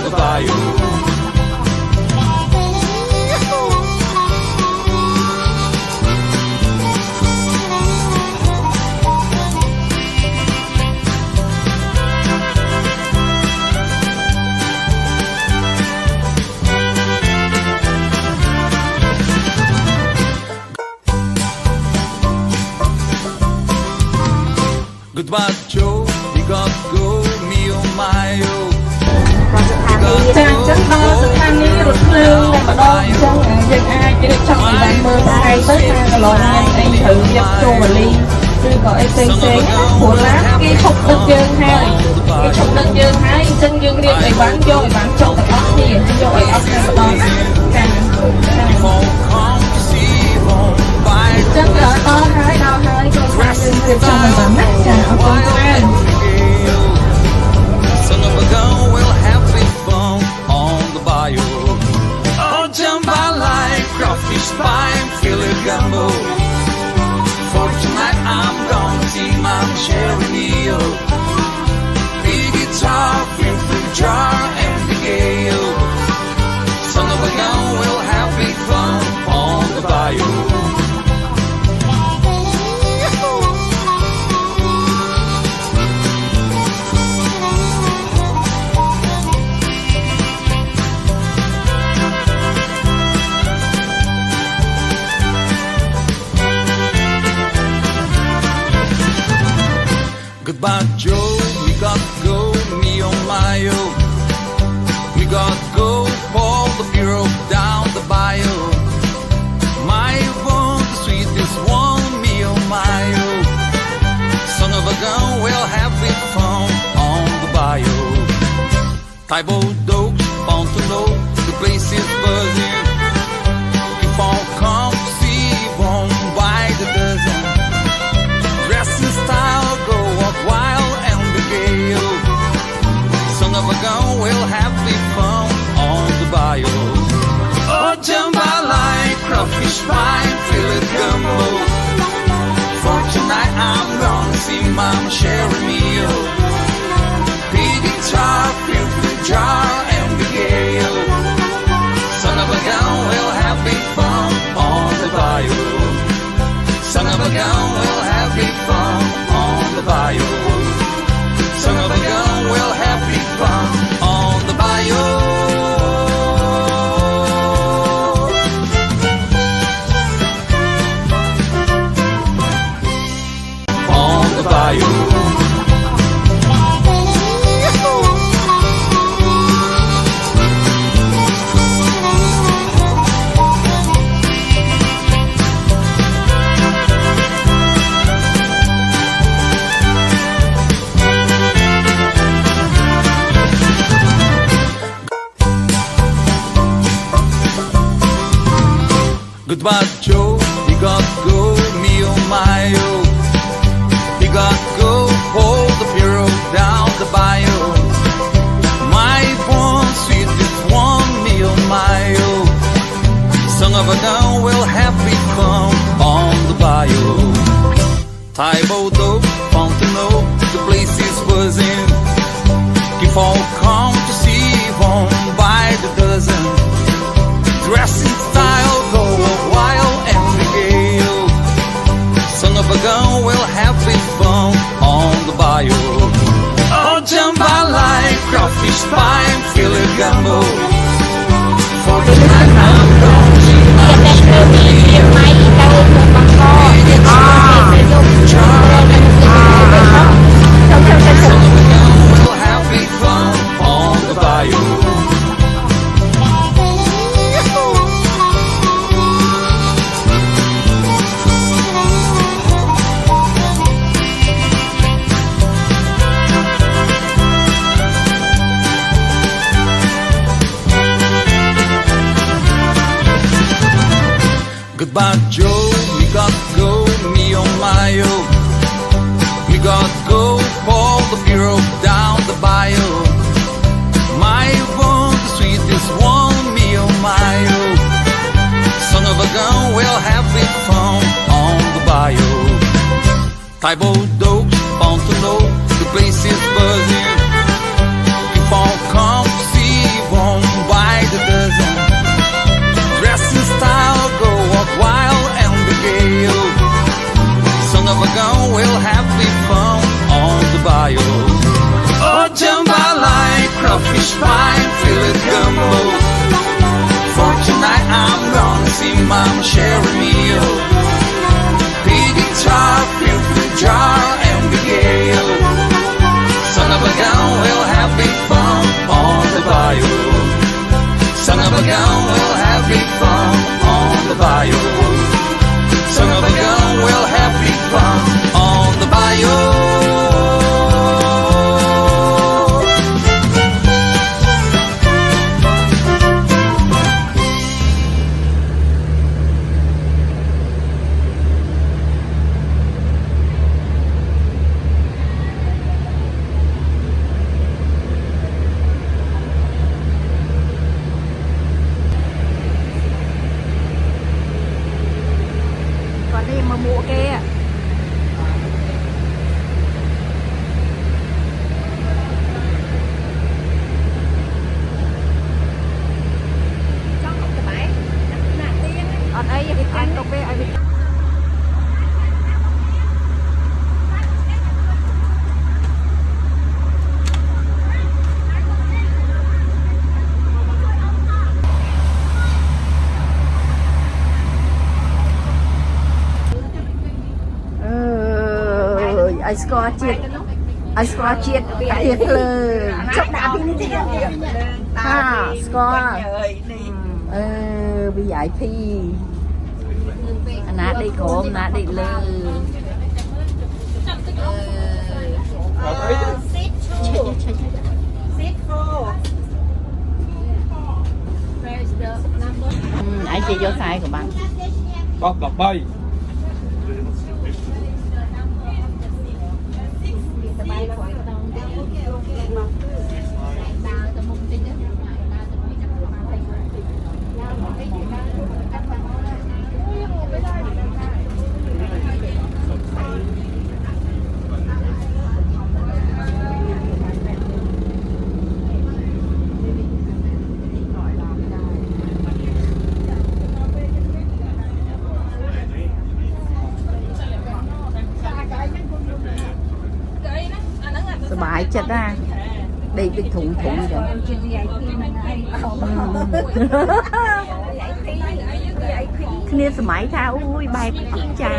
the bayou. Goodbye Joe, we got go, me oh my oh. ចាអញ្ចឹងដល់ស្ថានីយរថភ្លើងតែម្ដងអញ្ចឹងយើងអាចរៀបចំឲ្យបានមើលថ្ងៃទៅថាកន្លងថ្ងៃអីត្រូវយកចូលវ៉ាលីឬក៏អីផ្សេងៗព្រោះឡានគេឈប់ដឹកយើងហើយគេឈប់ដឹកយើងហើយអញ្ចឹងយើងរៀបឲ្យបានយកឲ្យបានចូលទាំងអស់គ្នាយកឲ្យអស់តែម្ដងណាចាអញ្ចឹងដល់ហើយក៏ស្អាតយើងរៀបចំមិនបានណាចាអរគុណច្រើន Son of a gun will have big fun on the bayou. Oh, jump by like crawfish pie, feel it gumbo. For tonight I'm gonna see my Sherry meal. Big guitar, flip through jar and the gale. Son of a gun will have big fun on the bayou. Goodbye Joe, we got go, me oh my oh. We got go, pull the bureau down the bayou. My one, the sweetest one, me oh my oh. Son of a gun, we'll have big fun on the bayou. Tybo dope, Fontano, the place is buzzing. If all come to see, one by the dozen. Dressing style, go walk wild and the gale. Son of a gun, we'll have big fun on the bayou. Oh, jump by like crawfish pie, feel it gumbo. For tonight I'm gonna see Mama Sherry meal. Big guitar, feel the jar and the gale. Son of a gun, we'll have big fun on the bayou. Son of a gun, we'll have big fun on the bayou. Son of a gun, we'll have big fun on the bayou. On the bayou. Goodbye Joe, we got go, me oh my oh. We got go, hold the bureau down the bayou. My one, sweetest one, me oh my oh. Son of a gun, we'll have big fun on the bayou. Tybo dope, Fontano, the place is buzzing. If all come to see, one by the dozen. Dressing style, go wild and the gale. Son of a gun, we'll have big fun on the bayou. Oh, jump by like crawfish pie, feel it gumbo. For tonight I'm gonna see my Sherry meal. Son of a gun, we'll have big fun on the bayou. Goodbye Joe, we got go, me oh my oh. We got go, pull the bureau down the bayou. My one, the sweetest one, me oh my oh. Son of a gun, we'll have big fun on the bayou. Tybo dope, Fontano, the place is buzzing. If all come to see ឲ្យស្គាល់ជាតិឲ្យស្គាល់ជាតិអាទាភ្លើងចុកដាក់ពីនេះទៀតហាស្គាល់VIP អាណាដេកក្រោមណាដេកលើឯងជាយកខ្សែក៏បានបោះ13សบายចិត្តណាដេកដូចធុងចឹងគ្នាសម័យថាអូយបែបចា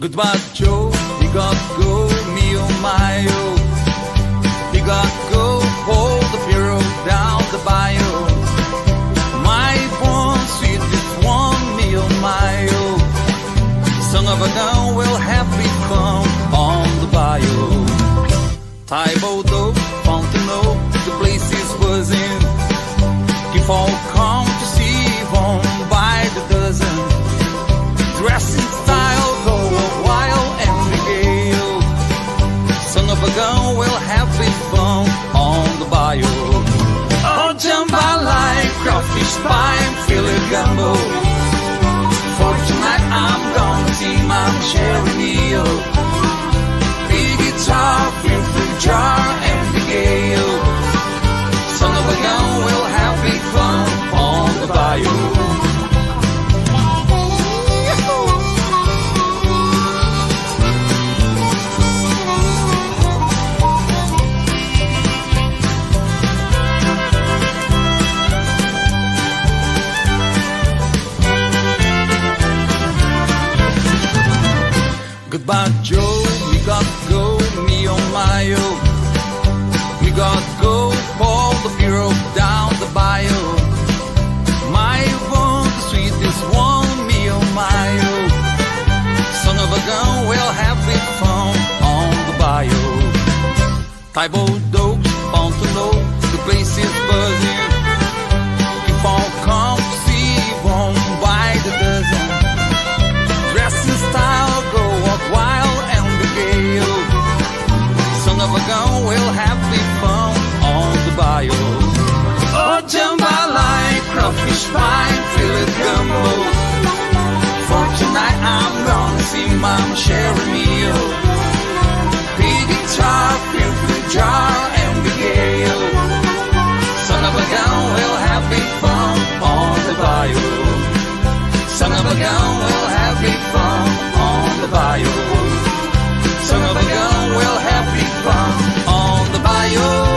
Goodbye, Joe. You got to go, me oh my oh. You got to go, hold the bureau down the bayou. My one sweet is one, me oh my oh. Son of a gun will have big fun on the bayou. Taibodo, Fontano, the place is buzzing. If all come to see one by the dozen. Dressing style, go wild and regale. Son of a gun will have big fun on the bayou. Oh, jump I like crawfish pie and feel it gumbo. For tonight I'm gonna see my sharing meal. Big guitar, feel free jar, and the gale. Son of a gun, we'll have big fun on the bayou. Goodbye, Joe, we got to go, me on my own. We got to go, Paul the hero down the bayou. My one, the sweetest one, me on my own. Son of a gun, we'll have big fun on the bayou. Tybo dope, bound to know, the place is buzzing. If all come to see, won't buy the dozen. Dressing style, go walk wild and the gale. Son of a gun, we'll have big fun on the bayou. Oh, jump I like crawfish pie, feel it gumbo. For tonight I'm gonna see mama share a meal. Big guitar, feel free jar and the gale. Son of a gun, we'll have big fun on the bayou. Son of a gun, we'll have big fun on the bayou. Son of a gun, we'll have big fun on the bayou.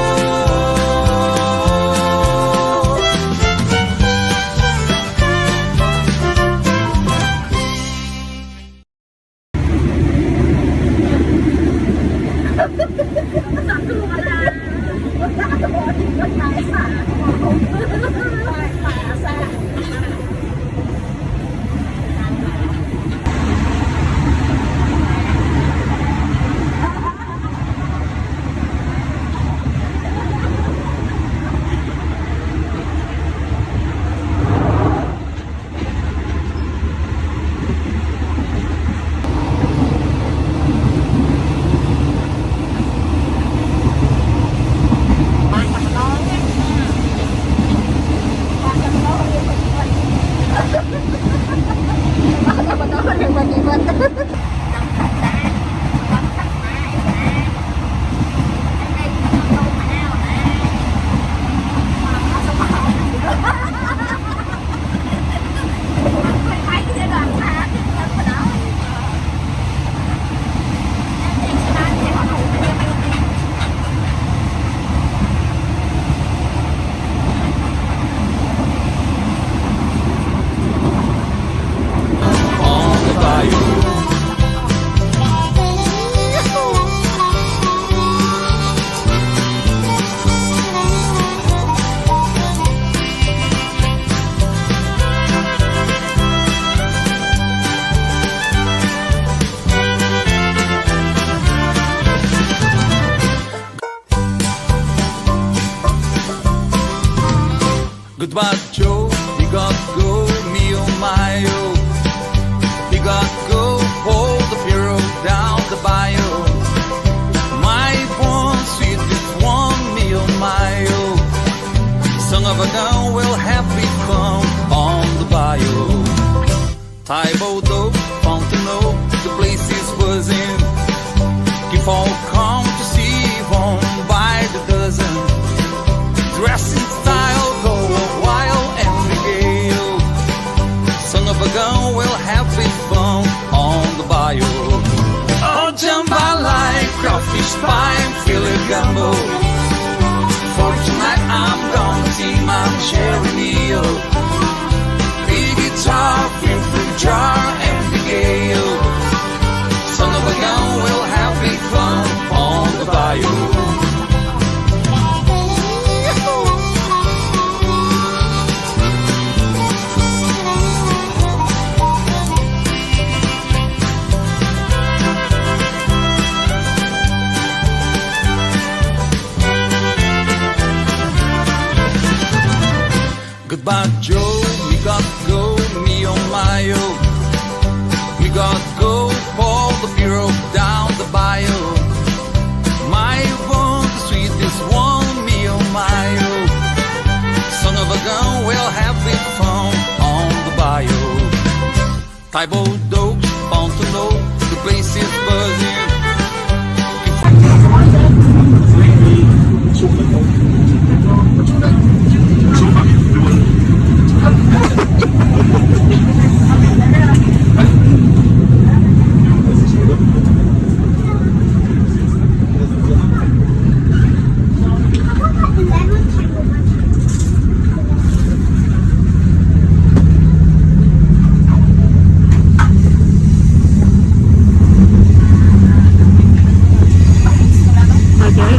Goodbye, Joe, we got to go, me on my own. We got to go, hold the hero down the bayou. My one, sweetest one, me on my own. Son of a gun, we'll have big fun on the bayou. Tybo dope, Fontano, the place is buzzing. If all come to see, won't buy the dozen. Dressing style, go wild and the gale. Son of a gun, we'll have big fun on the bayou. Oh, jump I like crawfish pie, feel it gumbo. For tonight I'm gonna see mama share a meal. Big guitar, feel free jar and the gale. Son of a gun, we'll have big fun on the bayou. Goodbye, Joe, we got to go, me on my own. We got to go, Paul the hero down the bayou. My one, the sweetest one, me on my own. Son of a gun, we'll have big fun on the bayou. Tybo dope, bound to know, the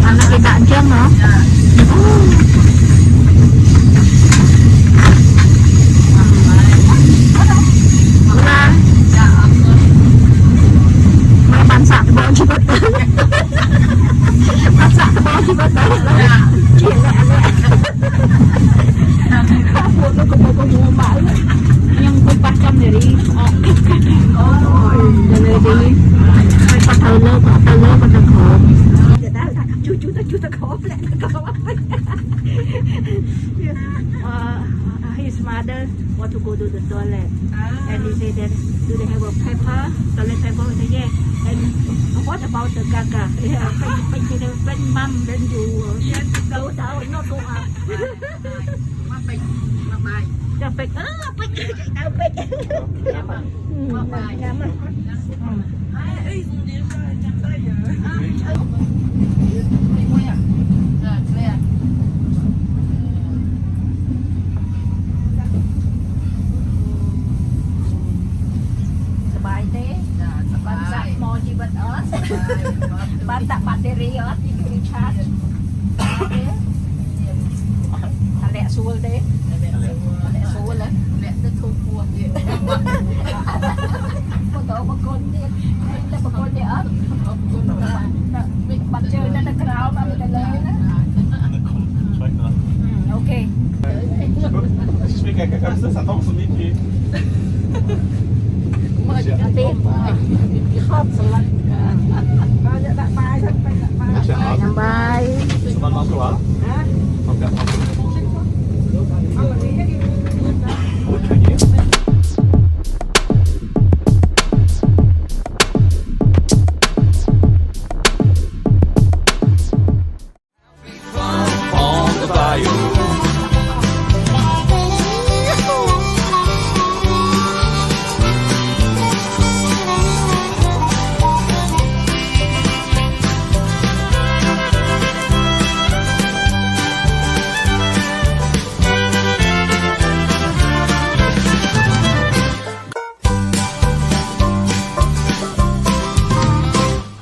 anak kita aja no. Mai bán sạc thì bọn chị bắt tới. Bán sạc thì bọn chị bắt tới. Chuyện lẹ lẹ. Một nó cũng có mua mãi. Nhưng cũng 300 để đi. Để đi. Phải bắt thờ lơ bắt thờ khổ. Để ta chú ta khổ lẹ ta khổ. His mother want to go to the toilet, and he said that do they have a paper, toilet paper? He said yeah. And what about the caca? Yeah, when mom then you go down, not go up. Dạ bịch, bạn tak bateri ya, itu recharge. Lẹ xua đấy, lẹ xua lên, lẹ tới thu cua đi. Có tổ một con đi, là một con đi ớt. Bạn chơi nó crowd mà mình lên đó. Ok. Mời chị ăn tiếp. Khóc sẵn. Bye.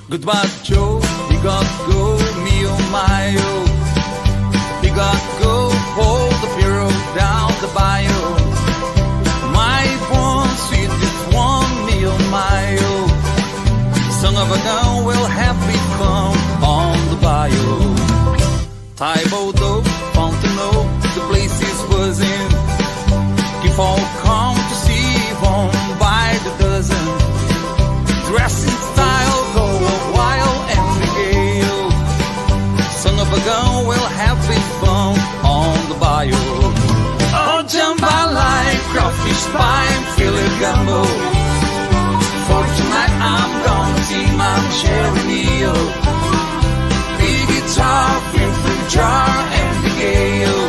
Goodbye, Joe. You got to go, me oh my oh. You got to go, hold the bureau down the bio. My one sweet one, me oh my oh. Son of a gun will have me come on the bio. Taibo do, Fontano, the place is buzzing. If all come to see one by the dozen. Dressing style go a while and regale. Son of a gun will have it fun on the bio. Oh, jump I like crawfish pie and feel it gumbo. For tonight I'm gonna see my cherry meal. Big guitar, feel free jar and the gale.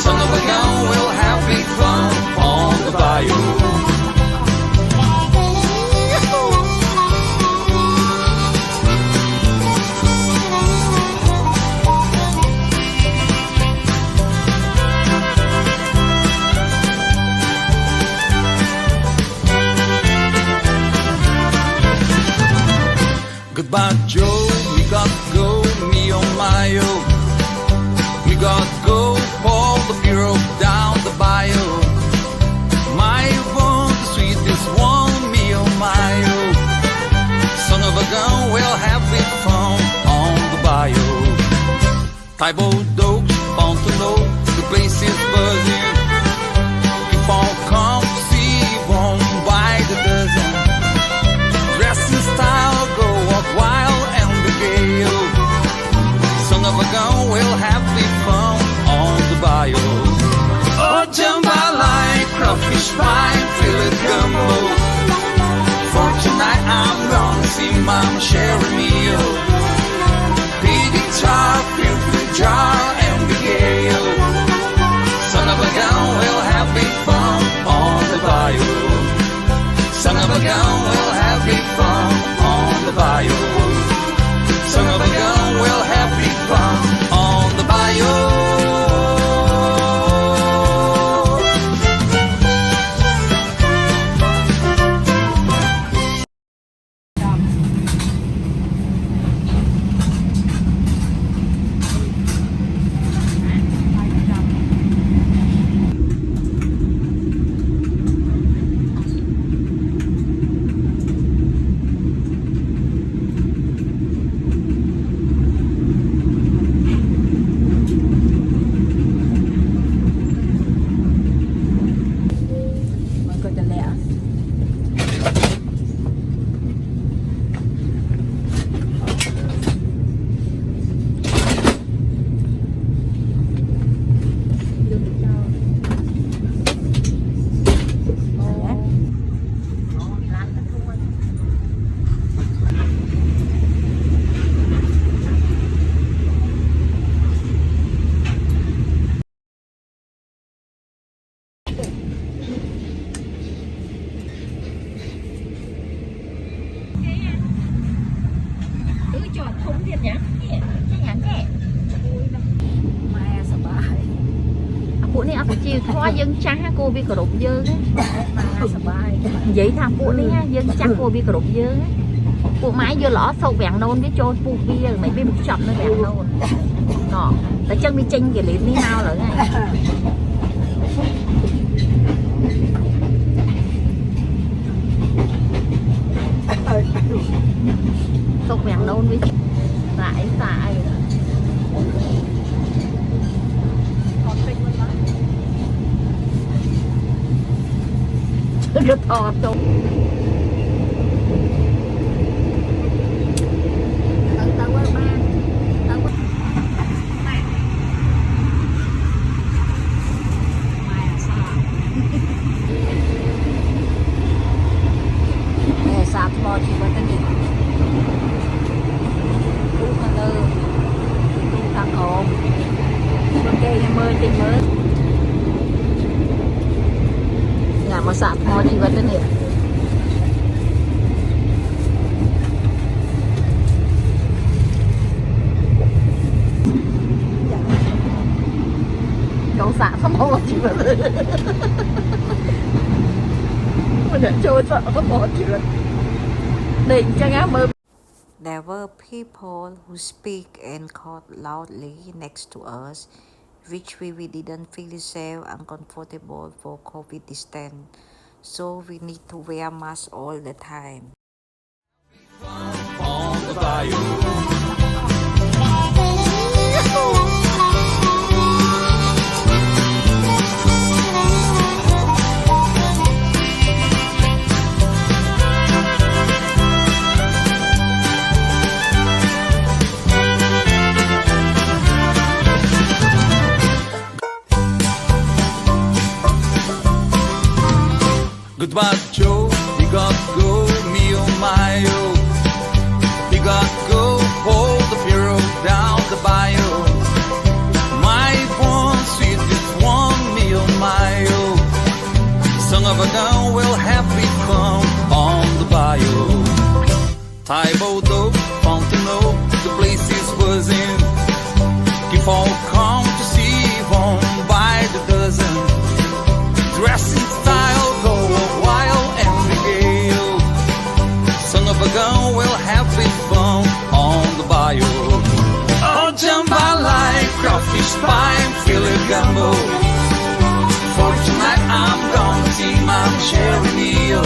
Son of a gun will have it fun on the bio. Goodbye, Joe. We got to go, me oh my oh. We got to go, pull the bureau down the bio. My one, the sweetest one, me oh my oh. Son of a gun, we'll have it fun on the bio. Taibo dope, Fontano, the place is buzzing. If all come to see one by the dozen. Dressing style go up wild and the gale. Son of a gun will have the fun on the bio. Oh, jump I like crawfish pie, feel it gumbo. For tonight I'm gonna see Mama share a meal. Big guitar, feel free jar and the gale. Son of a gun will have the fun on the bio. Son of a gun will have big fun on the bio. Son of a gun will have big fun on the bio. ជីវធម៌យើងចាស់គួរវាគោរពយើងសប្បាយនិយាយថាពួកនេះយើងចាស់គួរវាគោរពយើងពួកម៉ែយកល្អសោកវាំងនូនវាចូលពូវាមិនវាខ្ចប់នៅវាំងនូនណោះតែចឹងវាចេញកាលីនេះមកឡើយសោកវាំងនូនវាសាយcứ thò xuống tao qua ba tao qua mai sao nè sao mò chỉ với cái gì cũng mà lơ cũng tăng ổn ok mơ tình mơ mà sạp mò gì vậy nè cậu sạp không mò gì vậy mình đã trôi sợ không mò gì vậy định cho ngá mơ. There were people who speak and called loudly next to us, which we didn't feel safe and comfortable for COVID distance, so we need to wear masks all the time. On the bayou. Goodbye, Joe. We got to go, me oh my oh. We got to go, hold the bureau down the bayou. My one sweet is one, me oh my oh. Son of a gun will have big fun on the bayou. Taibo dope, Fountain Oak, the place is buzzing. Keep all come to see one by the dozen. Dressing style, go wild and regale. Son of a gun will have big fun on the bayou. Oh, jump by like crawfish pie and feel a gumbo. For tonight I'm gonna see my cherry meal.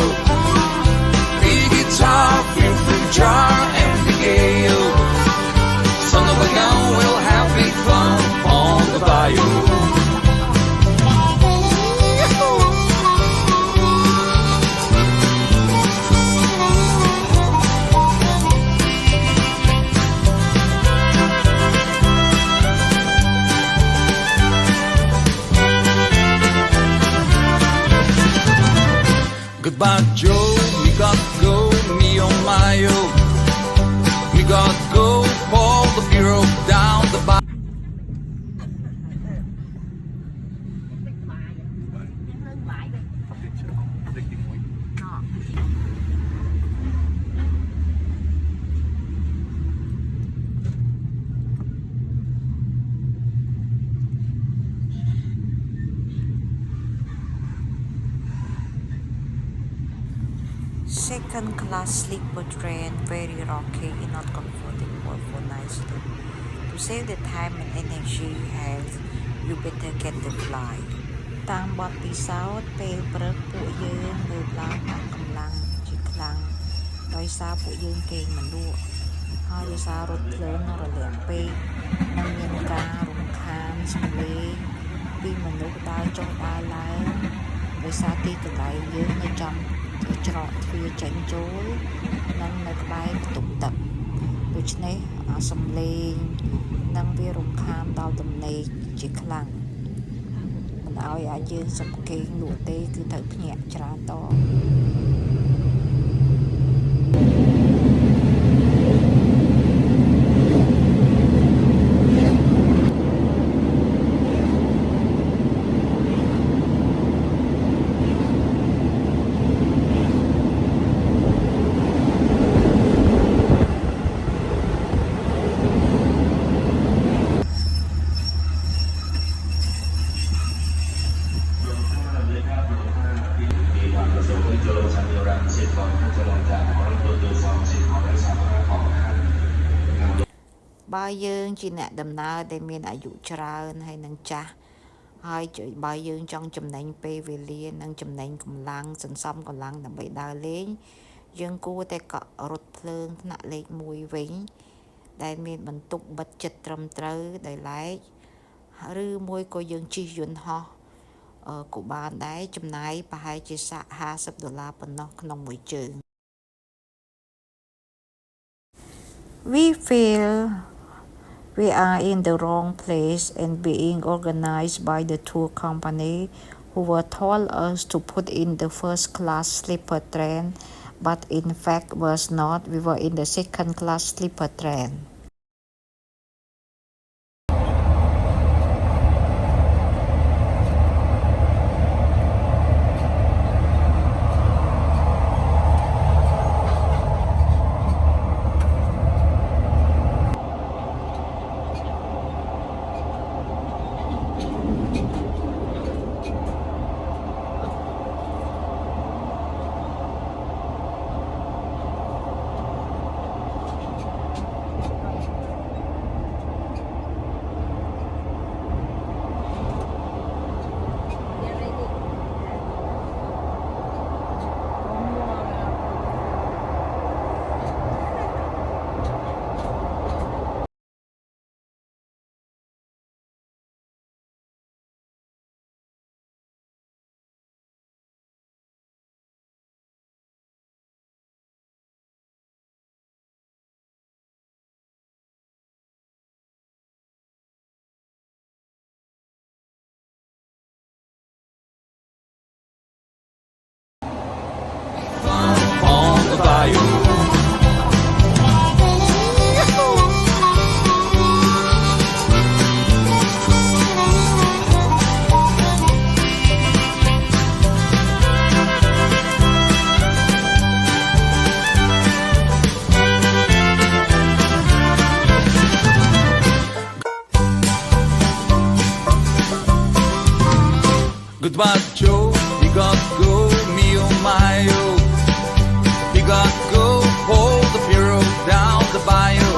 Big guitar, feel free jar and regale. Son of a gun will have big fun on the bayou. Goodbye, Joe. We got to go, me oh my oh. We got to go, pull the bureau down the bayou. Second class sleeper train, very rocky, not comfortable for night sleep. To save the time and energy health, you better get the flight. តាមបទពិសោធន៍ពេលព្រឹកពួកយើងលើកឡើងដាក់កម្លាំងជាខ្លាំងដោយសារពួកយើងគេងមិនលក់ហើយដោយសាររថភ្លើងរលាក់ពេកនិងមានការរំខានសំឡេងពីមនុស្សដើរចុះដើរឡើងដោយសារទីកន្លែងយើងនៅចំច្រកទ្វារចេញចូលនិងនៅក្បែរបន្ទប់ទឹកដូច្នេះសំឡេងនិងវារំខានដល់ទំនេរជាខ្លាំងមិនឲ្យយើងសុំគេងលក់ទេគឺត្រូវភ្ញាក់ច្រើនត Goodbye, បើយើងជាអ្នកដំណើរដែលមានអាយុច្រើនហើយនឹងចាស់ហើយបើយើងចង់ចំណេញពេលវេលានិងចំណេញកម្លាំងសន្សំកម្លាំងដើម្បីដើរលេងយើងគួរតែកក់រថភ្លើងថ្នាក់លេខ1វិញដែលមានបន្ទប់បិទជិតត្រឹមត្រូវដោយឡែកឬមួយក៏យើងជិះយន្តហោះក៏បានដែរចំណាយប្រហែលជា$50ប៉ុណ្ណោះក្នុងមួយជើង We feel we are in the wrong place and being organized by the tour company who were told us to put in the first class sleeper train but in fact was not. We were in the second class sleeper train. On the bayou. Goodbye, Joe. We got to go, me oh my oh. We got to go, hold the bureau down the bayou.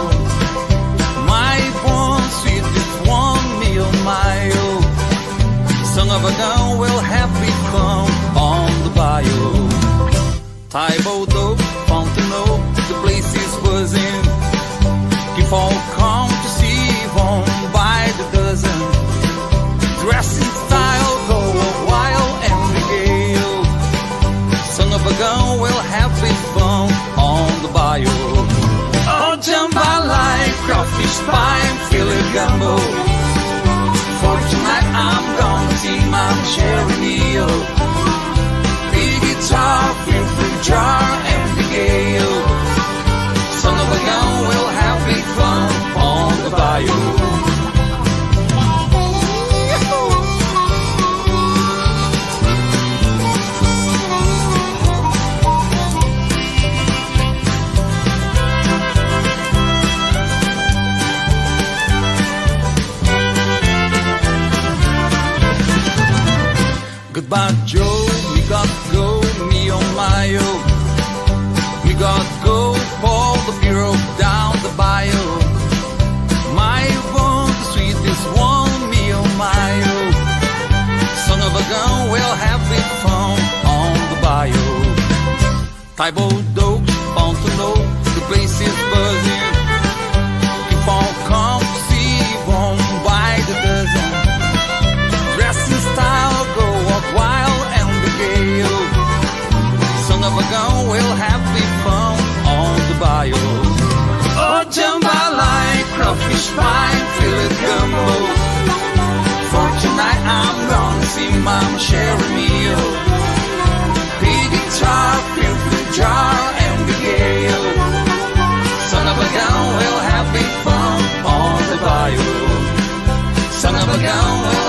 My one sweet is one, me oh my oh. Son of a gun will have big fun on the bayou. Taibo dope, fountain oak, the place is buzzing. If all come to see one by the dozen. Dressing style, go wild and regale. Son of a gun will have big fun on the bayou. Oh, jump I like crawfish pie and feel it gumbo. For tonight I'm gonna see my cherry meal. Big guitar, feel free jar and regale. Son of a gun will have big fun on the bayou. Goodbye, Joe. We got to go, me oh my oh. We got to go, pull the bureau down the bayou. My one, the sweetest one, me oh my oh. Son of a gun will have big fun on the bayou. Taibo dope, fountain oak, the place is buzzing. If all come to see one by the dozen. Dressing style, go walk wild and regale. Son of a gun will have big fun on the bayou. Oh, jump I like crawfish pie, feel it gumbo. For tonight I'm gonna see Mama cherry meal. Big guitar, feel free jar and regale. Son of a gun will have big fun on the bayou. Son of a gun will